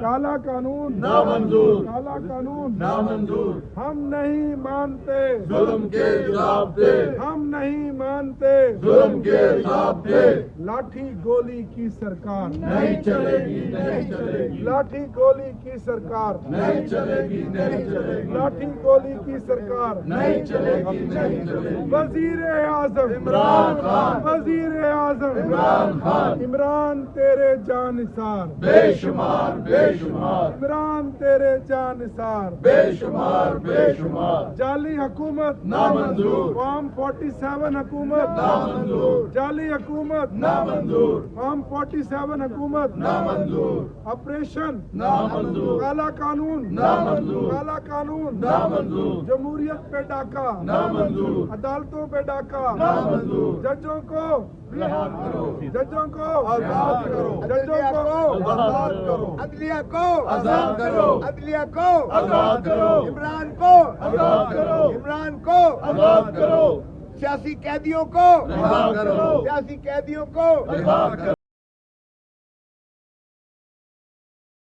کالا قانون نامنظور، کالا قانون نامنظور، ہم نہیں مانتے ظلم کے ضابطے، ہم نہیں مانتے ظلم کے ضابطے، لاٹھی گولی کی سرکار نہیں چلے گی، نہیں چلے گی، لاٹھی گولی کی سرکار نہیں چلے گی، نہیں چلے گی، لاٹھی گولی کی سرکار نہیں چلے گی، نہیں چلے گی۔ وزیر اعظم عمران خان، وزیر اعظم عمران خان، عمران تیرے جانثار بے شمار، بے شمار، عمران تیرے جانثار بے شمار، بے شمار، جعلی حکومت نامنظور، فارم 47 حکومت نامنظور، جعلی حکومت نامنظور، فارم 47 حکومت نامنظور، آپریشن نامنظور، کالا قانون نامنظور، کالا قانون نامنظور، جمہوریت پہ ڈاکہ نامنظور، عدالتوں پہ ڈاکہ نامنظور، ججوں کو رہا کرو، ججوں کو آزاد کرو، ججوں کو آزاد کرو، عدلیہ کو آزاد کرو، عدلیہ کو آزاد کرو، عمران کو آزاد کرو، عمران کو آزاد کرو، سیاسی قیدیوں کو رہا کرو، سیاسی قیدیوں کو رہا کرو۔